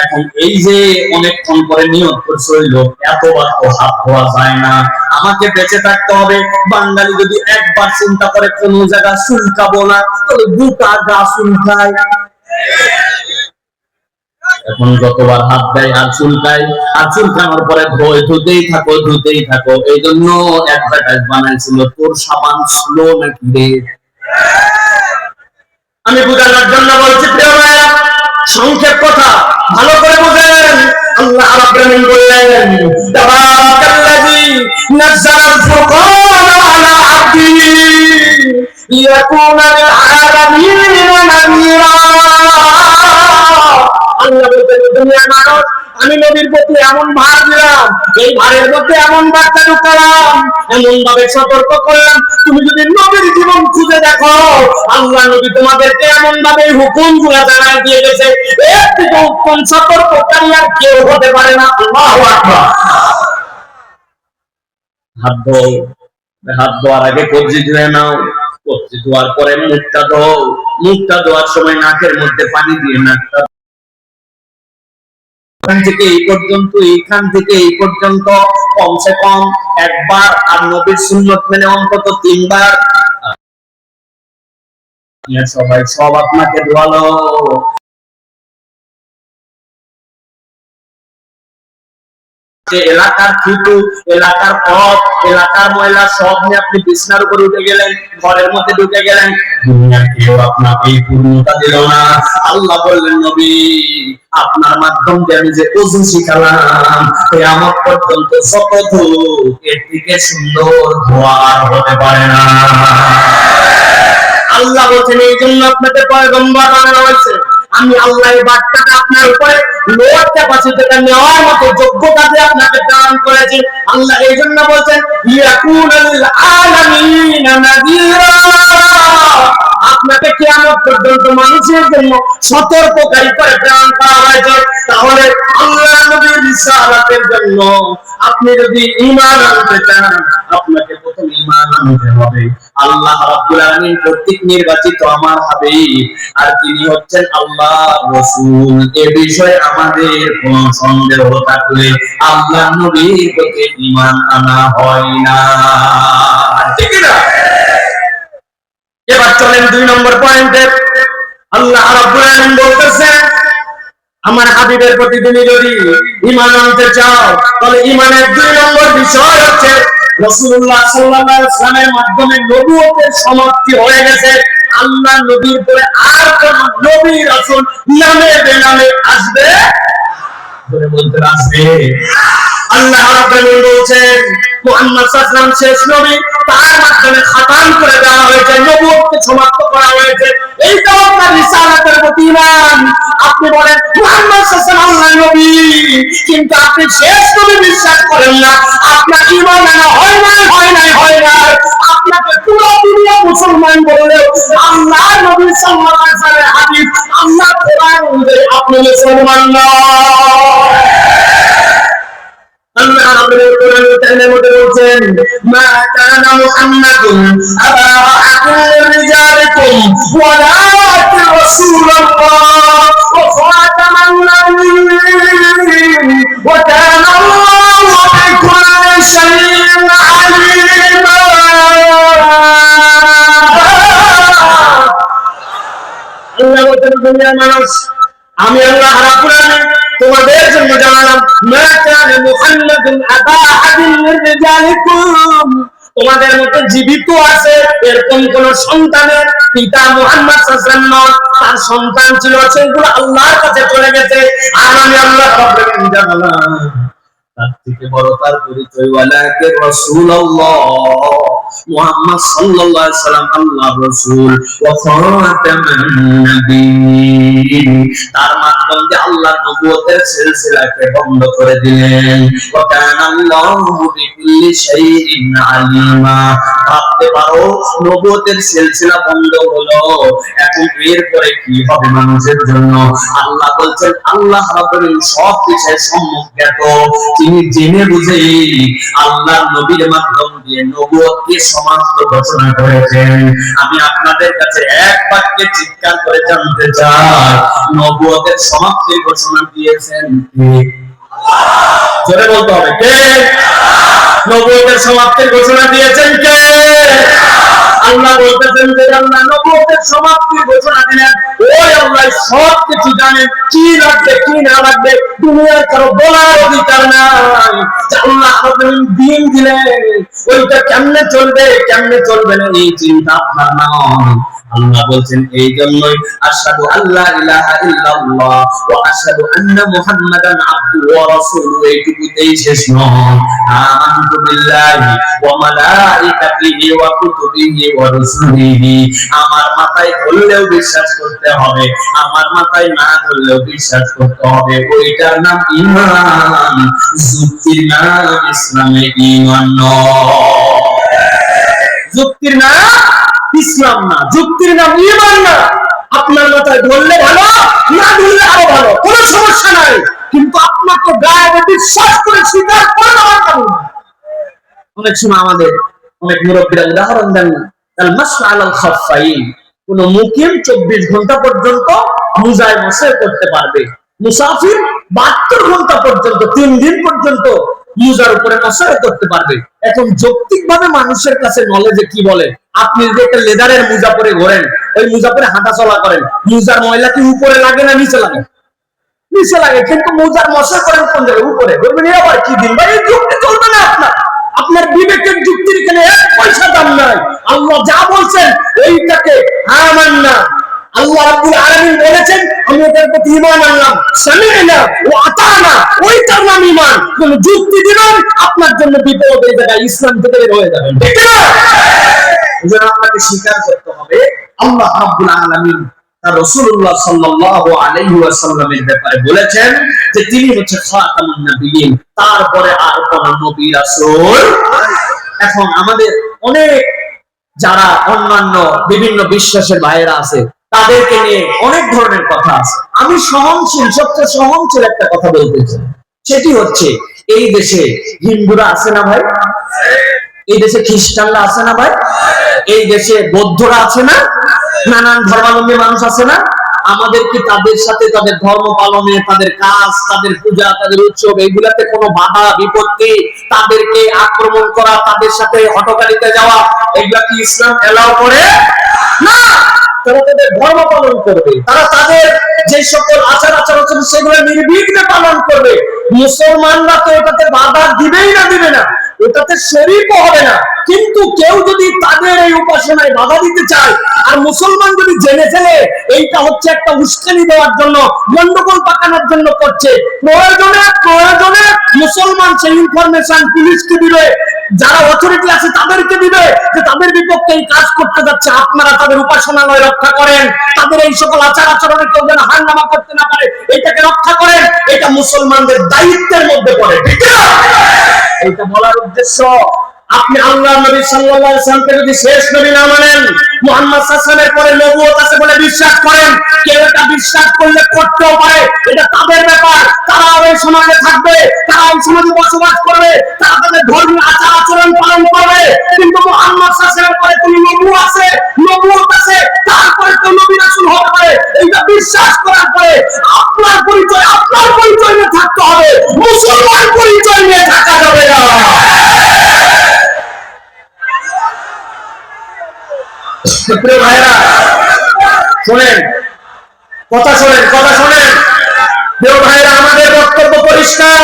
এখন এই যে অনেকক্ষণ পরে নিয়ত করছে ওই লোক, এতবার তো হাত ধোয়া যায় না, আমাকে বেঁচে থাকতে হবে। বাঙালি যদি একবার চিন্তা করে কোন জায়গা চুলকাবো না, তাহলে গোটা গা চুলকায়। এখন যতবার হাত দেয় আর চুলকায়, আর চুলকানোর পরে ধুতেই থাকো। এই জন্য অ্যাডভার্টাইজ বানাইছিল, তোর সাবান স্লো নাকি রে। আমি বুঝানোর জন্য বলছি প্রিয় ভাইরা, সংক্ষেপ কথা ভালো করে বুঝেন। আল্লাহ রাব্বুল আলামিন বললেন, তাবারাকাল্লাযী নাযালাল ফুরকানা আলা আবদিহি লিয়াকুনা লিল আলামিনা নাযীরা। আল্লাহ বলতেন, দুনিয়ার মানুষ, আমি নবীর প্রতি এমন ভার দিলাম, এই ভারের মধ্যে এমন বার্তা ঢুকালাম, এমন ভাবে সতর্ক করলাম, তুমি যদি নবীর জীবন খুঁজে দেখো, আল্লাহ নবী তোমাদেরকে এমন ভাবে হুকুম গুলা জানাই দিয়ে গেছে, এর থেকে উত্তম সতর্ককারী আর কেউ হতে পারে না। আল্লাহু আকবার। হাত ধোয়ার আগে কবজি ধুয়ে নাও, কবজি ধোয়ার পরে মুখটা ধো, মুখটা ধোয়ার সময় নাকের মধ্যে পানি দিয়ে নাকটা, এখান থেকে এই পর্যন্ত কমসে কম একবার, আর নবীর সুন্নত মেনে অন্তত 3 বার। সবাই সব আপনাকে ধোয়ালো, এলাকার থুতু, এলাকার পথ, এলাকার ময়লা সব নিয়ে আপনি বিছনার উপর উঠে গেলেন, ঘরের মধ্যে ঢুকে গেলেন, দুনিয়ার কেউ আপনাকে এই পূর্ণতা দিল না। আল্লাহ বললেন, নবী আপনার মাধ্যম দিয়ে আমি যে ওযু শিখালাম, কিয়ামত পর্যন্ত যত ধুক এর থেকে সুন্দর ধোয়া হতে পারে না। আল্লাহ বলছেন, এই জন্য আপনাকে পয়গম্বর বানানো হয়েছে। আমি আল্লাহ এই বার্তাটা আপনার উপরে লোড ক্যাপাসিটিটা নেওয়ার মতো যোগ্যতা দিয়ে আপনাকে দান করেছি। আল্লাহ এই জন্য বলছেন, লিয়াকুনাল আলামিনা নাযীরা, আপনাকে কিয়ামত পর্যন্ত মানুষের জন্য সতর্ককারী করে প্রেরণ করা হয়েছে। তাহলে আল্লাহ নবীর রিসালাতের জন্য আপনি যদি ঈমান আনতে চান, আপনাকে প্রথমে ঈমান আনতে হবে। আল্লাহ রাব্বুল আলামিন কর্তৃক নির্বাচিত আমার হাবিব, আর তিনি হচ্ছেন আল্লাহর রাসূল। এ বিষয়ে আমাদের কোনো সন্দেহ থাকলে আল্লাহ নবীর প্রতি ঈমান আনা হয় না, ঠিক না? এবার চলেন 2 নম্বর পয়েন্টে। আল্লাহ রাব্বুল আলামিন বলতেছেন, আমার হাবিবের প্রতি তুমি যদি ঈমান আনতে চাও তাহলে ঈমানের 2 নম্বর বিষয় হচ্ছে রাসূলুল্লাহ সাল্লাল্লাহু আলাইহি ওয়াসাল্লামের মাধ্যমে নবুয়তের সমাপ্তি হয়ে গেছে। আল্লাহ নবীর পরে আর কোন নবী রাসূল নামে বেনামে আসবে, বলে বলতে আসবে। আল্লাহ রাব্বুল আলামিন বলেন মুহাম্মদ সাল্লাল্লাহু আলাইহি ওয়াসাল্লাম শেষ নবী, তার মাধ্যমে খতম করে দেওয়া হয়েছে, নবুয়তকে সমাপ্ত করা হয়েছে। এইটাও আপনার রিসালাতের প্রতি ঈমান। আপনি বলেন মুহাম্মদ সাল্লাল্লাহু আলাইহি ওয়াসাল্লাম নবী, কিন্তু আপনি শেষ নবী বিশ্বাস করেন না, আপনার ঈমান আনা হয় না, আপনাকে পুরো দুনিয়া মুসলমান বললেও আল্লাহ নবী সাল্লাল্লাহু আলাইহি ওয়াসাল্লামের হাদিস আল্লাহ কোরআন অনুযায়ী আপনি মুসলমান না। আল্লাহ রাব্বুল আলামিন বলেন মা কানা মুহাম্মাদুন আবা আহাদিন মিন রিজালিকুম ওয়ালাকিন রাসূলুল্লাহ ওয়া খাতামান নাবিয়্যিন ওয়া কানা আল্লাহু বিকুল্লি শাইইন আলীমা। আল্লাহ বলেন দুনিয়ার মানুষ, আমি আল্লাহ রাব্বুল আলামিন তোমাদের জন্য জানালাম মা কানা মুহাম্মাদুন আবা আহাদিন মিন রিজালিকুম, তোমাদের মধ্যে জীবিত আছে এরকম কোন সন্তানের পিতা মুহাম্মদ সাল্লাল্লাহু আলাইহি ওয়াসাল্লাম, তার সন্তান ছিল, সেগুলো আল্লাহর কাছে চলে গেছে। আর আমি আল্লাহ রাব্বুল আলামিন জানালাম তার থেকে বড় তার পরিচয় ওয়ালাকে রাসূলুল্লাহ, মুহাম্মদ সাল্লাল্লাহু আলাইহি ওয়াসাল্লাম আল্লাহর রাসূল ওয়া খাতামান নাবিয়্যিন, তার মাধ্যমে আল্লাহ নবুয়তের সিলসিলাকে বন্ধ করে দিলেন। ওয়া কানা আল্লাহু বিকুল্লি শাইইন আলিমা। ভাবতে পারো নবুয়তের সিলসিলা বন্ধ হলো, এখন এরপরে কি হবে মানুষের জন্য? আল্লাহ বলছেন আল্লাহ রাব্বুল আলামিন সব বিষয়ে সম্মুখজ্ঞাত, তিনি জেনে বুঝে আল্লাহ নবীর মাধ্যম দিয়ে নবুয়তকে সমাপ্ত ঘোষণা করেছেন। আমি আপনাদের কাছে এক বাক্যে চিৎকার করে জানতে চাই, নবুয়তের সমাপ্তির ঘোষণা দিয়েছেন কে? জোরে বলতে হবে, কে? নবুয়তের সমাপ্তির ঘোষণা দিয়েছেন কে? আল্লাহ বলতেছেন যে আল্লাহ নবুয়তের সমাপ্তির ঘোষণা দিলেন, ওই আল্লাহ সব কিছু জানেন, কি লাগবে কি না লাগবে দুনিয়ার কারো বলার অধিকার নাই। আল্লাহ দিন দিলেন, ওইটা কেমনে চলবে না এই চিন্তা আপনার নয়। আল্লাহ বলছেন এই জন্যই আশহাদু আল্লা ইলাহা ইল্লাল্লাহ ওয়া আশহাদু আন্না মুহাম্মাদান আবদুহু ওয়া রাসূলুহু, এইটুকুতেই শেষ নয়। আমানতু বিল্লাহি ওয়া মালাইকাতিহি ওয়া কুতুবিহি ওয়া রুসুলিহি, আমার মাথায় ধরলেও বিশ্বাস করতে হবে, আমার মাথায় না ধরলেও বিশ্বাস করতে হবে। ওইটার নাম ঈমান, যুক্তির নাম ইসলামে ঈমান নয়। যুক্তির নাম ইসলাম না, যুক্তির নাম ঈমান না। আপনার মাথায় ধরলে ভালো, না ধরলে আরো ভালো, কোনো সমস্যা নাই, কিন্তু আপনাকে গায়ে বিশ্বাস করে স্বীকার করে নেওয়ার কারণ। অনেক সময় আমাদের অনেক মুরব্বীরা উদাহরণ দেন, আল মাসা আলাল খাফাইন, কোন মুকিম 24 ঘন্টা পর্যন্ত মুজায় মশে করতে পারবে, মুসাফির 72 ঘন্টা পর্যন্ত 3 দিন পর্যন্ত মুজার উপরে মশে করতে পারবে। এখন যৌক্তিকভাবে মানুষের কাছে নলেজে কি বলে, আপনি যদি একটা লেদারের মুজা পরে ঘোরেন, ওই মুজা পরে হাঁটা চলা করেন, মুজার ময়লা কি উপরে লাগে না নিচে লাগে? নিচে লাগে, কিন্তু মুজার মশা করেন কোন জায়গায়? উপরে। বলবেন আবার কি দিন ভাই, এই যুক্তি চলবে না আপনার, আপনার বিবেকের যুক্তির এখানে 1 পয়সা দাম নাই। আল্লাহ যা বলছেন ওইটাকে আমান্না, আল্লাহ রাব্বুল আলামিন বলেছেন আমি এর প্রতি ঈমান আনলাম, সামি'না ওয়া আতানা, ওইটার নাম ঈমান। কোন যুক্তি দিবেন আপনার জন্য বিপদ হয়ে যাবে, ইসলাম থেকে বের হয়ে যাবেন, ঠিক না? এজন্য আপনাকে স্বীকার করতে হবে আল্লাহ রাব্বুল আলামিন তার রাসূলুল্লাহ সাল্লাল্লাহু আলাইহি ওয়াসাল্লামের ব্যাপারে বলেছেন যে তিনি হচ্ছে খাতামুন নবিয়্যিন, তারপরে আর কোন নবী রাসূল। এখন আমাদের অনেক যারা অন্যান্য বিভিন্ন বিশ্বাসের ভাইয়েরা আছে, তাদেরকে নিয়ে অনেক ধরনের কথা আছে। আমি সহনশীল, সবচেয়ে সহনশীল একটা কথা বলতে চাই, সেটি হচ্ছে এই দেশে হিন্দুরা আছে না ভাই? এই দেশে খ্রিস্টানরা আছে না ভাই? এই দেশে বৌদ্ধরা আছে না? নানান ধর্মাবলম্বী মানুষ আছে না? আমাদের কি তাদের সাথে তাদের ধর্ম পালনে, তাদের কাজ, তাদের পূজা, তাদের উৎসব এইগুলাতে কোনো বাধা বিপত্তি, তাদেরকে আক্রমণ করা, তাদের সাথে হটকারিতে যাওয়া, এগুলা কি ইসলাম এলাও করে? না। তারা তাদের ধর্ম পালন করবে, তারা তাদের যে সকল আচার আচরণ সেগুলো নির্বিঘ্নে পালন করবে। মুসলমানরা তো এটাতে বাধা দিবেই না, দিবে না, ওটাতে শরীকও হবে না। কিন্তু কেউ যদি তাদের এই উপাসনায় বাধা দিতে চায়, আর মুসলমান যদি জেনে ফেলে এইটা হচ্ছে একটা উস্কানি দেওয়ার জন্য, গন্ডগোল পাকানোর জন্য করছে, প্রয়োজনে প্রয়োজনে মুসলমান সেই ইনফরমেশন পুলিশকে দিবে, যারা অথরিটি আছে তাদেরকে দিবে, যে তাদের বিপক্ষে এই কাজ করতে যাচ্ছে, আপনারা তাদের উপাসনালয় রক্ষা করেন, তাদের এই সকল আচার আচরণে কেউ যেন হাঙ্গামা করতে না পারে এটাকে রক্ষা করেন। এটা মুসলমানদের দায়িত্বের মধ্যে পড়ে, ঠিক না? এটা বলার উদ্দেশ্য, আপনি আল্লাহ নবী সাল্লাল্লাহু আলাইহি ওয়াসাল্লামকে যদি শেষ নবী না মানেন, মুহাম্মদ সাল্লাল্লাহু আলাইহি ওয়াসাল্লামের পরে নবুয়ত আছে বলে বিশ্বাস করেন, কেউ এটা বিশ্বাস করলে করতেও পারে, এটা তাদের ব্যাপার। তারা ওই সমাজে থাকবে, তারা ওই সমাজে বসবাস করবে, তারা তাদের ধর্মীয় আচার আচরণ পালন করবে। কিন্তু মুহাম্মদ সাল্লাল্লাহু আলাইহি ওয়াসাল্লামের পরে কোন নবুয়ত আছে, নবুয়ত আছে, তারপরে কেউ নবী রাসূল হতে পারে, এটা বিশ্বাস করার পরে আপনার পরিচয় নিয়ে থাকতে হবে, মুসলমান পরিচয় নিয়ে থাকা যাবে না। প্রিয় ভাইরা শোনেন, কথা শোনেন। প্রিয় ভাইরা, আমাদের বক্তব্য পরিষ্কার,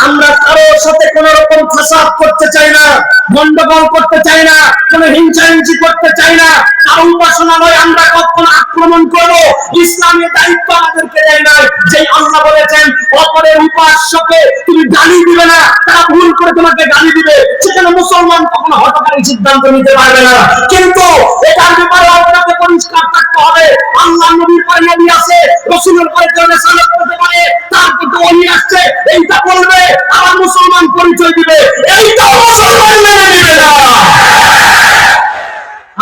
আমরা কারোর সাথে কোন রকম ফাসাদ করতে চাই না, গন্ডগোল করতে চাই না, কোন হিংসাহিংসি করতে চাই না, কারো উপাসনালয় আমরা কখনো আক্রমণ করবো ইসলামের দায়িত্ব আমাদেরকে দেয় না। যে আল্লাহ বলেছেন অপরের উপাস্যকে তুমি গালি দিবে না, তারা ভুল করে তোমাকে গালি দিবে, সেখানে মুসলমান কখনো হঠকারী সিদ্ধান্ত নিতে পারবে না। কিন্তু এটার ব্যাপারে আপনাকে পরিষ্কার থাকতে হবে, আল্লাহ নবীর পরে নবী আছে, রাসূলের পরে কেউ রিসালাত করতে পারে, তারপর তো ওহী আসছে, এইটা বলবে, আবার মুসলমান পরিচয় দিবে, এইটাও মুসলমান মেনে নিবে না।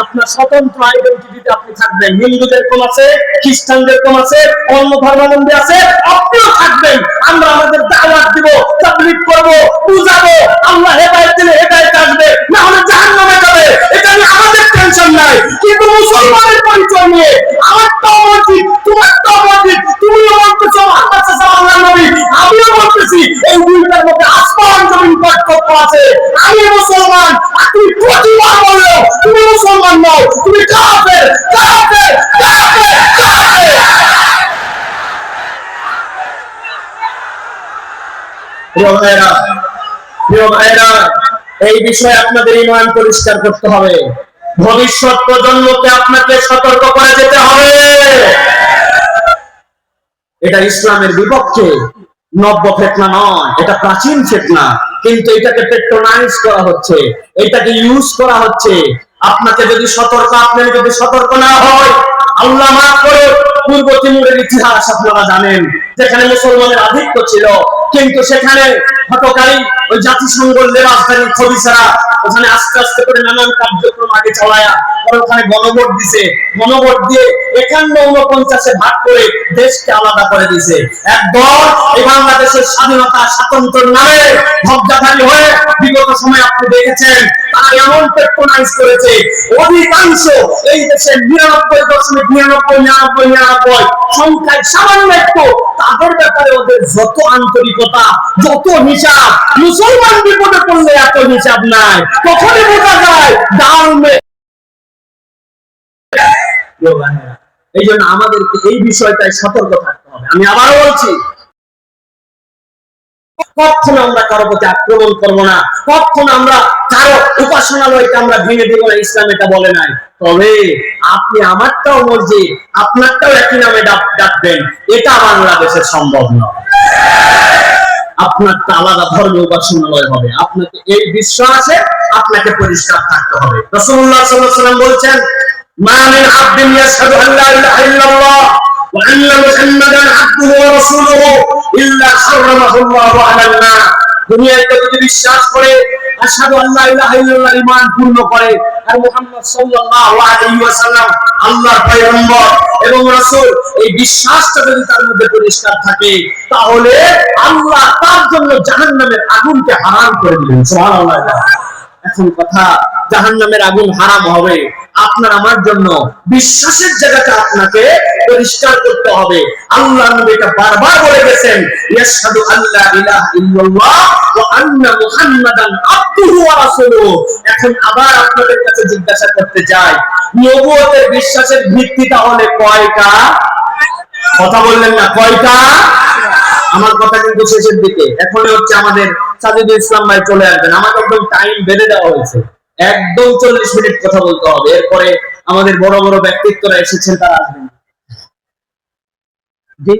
আপনার স্বতন্ত্র আইডেন্টিটিতে আপনি থাকবেন, হিন্দুদের কম আছে, খ্রিস্টানদের কম আছে, অন্য ধর্মাবলম্বী আছে, আপনিও থাকবেন। আমরা আমাদের দাওয়াত দিব, তাবলীগ করব, বুঝাবো, আল্লাহ হেদায়েত দিলে হেদায়েত আসবে, না হলে জাহান্নামে যাবে, এটা নিয়ে আমাদের টেনশন নাই। কিন্তু মুসলমানের পরিচয় নিয়ে আমারটাও মসজিদ, তোমারটাও মসজিদ, তুমিও বলতেছো মুহাম্মদ সাল্লাল্লাহু আলাইহি ওয়াসাল্লাম নবী, আমিও বলতেছি, এই দুইটার মধ্যে আসমান জমিন পার্থক্য আছে। আমি মুসলমান, আর তুমি প্রতিবার বললো তুমি মুসলমান নও, তুমি কাফের, কাফের, কাফের, কাফের। প্রিয় ভাইরা, এই বিষয়ে আপনাদের ঈমান পরিষ্কার করতে হবে, ভবিষ্যৎ প্রজন্মকে আপনাকে সতর্ক করে যেতে হবে। এটা ইসলামের বিপক্ষে নব্য ফিতনা নয়, এটা প্রাচীন ফিতনা, কিন্তু এটাকে পেট্রোনাইজ করা হচ্ছে, এটাকে ইউজ করা হচ্ছে। আপনাকে যদি আপনি যদি সতর্ক না হয়, আল্লাহ মাফ করুন, পূর্ব তিমুরের ইতিহাস আপনারা জানেন, যেখানে মুসলমানের আধিক্য ছিল, কিন্তু সেখানে হটকারী ওই জাতিসংঘের রাজধানী খবিসারা ওখানে আস্তে আস্তে করে নানান কার্যক্রম আগে চালায়া, ওখানে গণভোট দিছে, গণভোট দিয়ে 51-49 ভাগ করে দেশকে আলাদা করে দিয়েছে। একদল এই বাংলাদেশের স্বাধীনতা স্বাতন্ত্র্যের নামে ভবজাধারী হয়ে বিগত সময় আপনি দেখেছেন তারা এমন পেট্রোনাইজ করেছে, অধিকাংশ এই দেশের 99.9999 সংখ্যায় সামান্য একটু, তাদের ব্যাপারে ওদের যত আন্তরিকতা, যত হিসাব, মুসলমান বিপদে পড়লে এত হিসাব নাই, তখনই বোঝা যায় ডাল মে। এই জন্য আমাদেরকে এই বিষয়টাই সতর্ক থাকতে হবে। আমি আবারও বলছি, কখনো আমরা কারো প্রতি আক্রমণ করবো না, কখনো আমরা কারো উপাসনালয়কে আমরা ভেঙে দিব না, ইসলাম এটা বলে নাই। তবে আপনি আমারটাও মসজিদ, আপনারটাও একই নামে ডাকবেন, এটা বাংলাদেশে সম্ভব নয়। আপনারটা আলাদা ধর্মীয় উপাসনালয় হবে, আপনাকে এই বিশ্বাসে আপনাকে পরিষ্কার থাকতে হবে। রাসূলুল্লাহ সাল্লাল্লাহু আলাইহি ওয়াসাল্লাম বলছেন, মা মিন আবদিন ইয়াশহাদু আন লা ইলাহা ইল্লাল্লাহ ওয়া আন্না মুহাম্মাদান আবদুহু ওয়া রাসূলুহু ইল্লা হারামাহুল্লাহু আলান নার। দুনিয়ায় যদি বিশ্বাস করে আশহাদু আল্লা ইলাহা ইল্লাল্লাহ ঈমান পূর্ণ করে, আর মুহাম্মদ সাল্লাল্লাহু আলাইহি ওয়াসাল্লাম আল্লাহর পয়গম্বর এবং রাসূল, এই বিশ্বাসটা যদি তার মধ্যে পরিষ্কার থাকে, তাহলে আল্লাহ তার জন্য জাহান্নামের আগুনকে হারাম করে দিবেন। সুবহানাল্লাহ। এখন কথা, জাহান্নামের আগুন হারাম হবে, আপনার আমার জন্য বিশ্বাসের জায়গাটা আপনাকে পরিষ্কার করতে হবে। আল্লাহ নবী এটা বারবার বলে গেছেন, ইয়াশহাদু আল্লা ইলাহা ইল্লাল্লাহ ওয়া আন্না মুহাম্মাদান আবদুহু ওয়া রাসূলুহু। এখন আবার আপনাদের কাছে জিজ্ঞাসা করতে চাই, নবুয়তের বিশ্বাসের ভিত্তি তাহলে কয়টা? কথা বললেন না, কয়টা? আমার কথা কিন্তু শেষের দিকে, এখনই হচ্ছে আমাদের সাজিদুল ইসলাম ভাই চলে আসবেন, আমাকে একদম টাইম বেঁধে দেওয়া হয়েছে, একদম 40 মিনিট কথা বলতে হবে, এরপরে আমাদের বড় বড় ব্যক্তিত্বরা এসেছেন, তারা আসবেন। জি।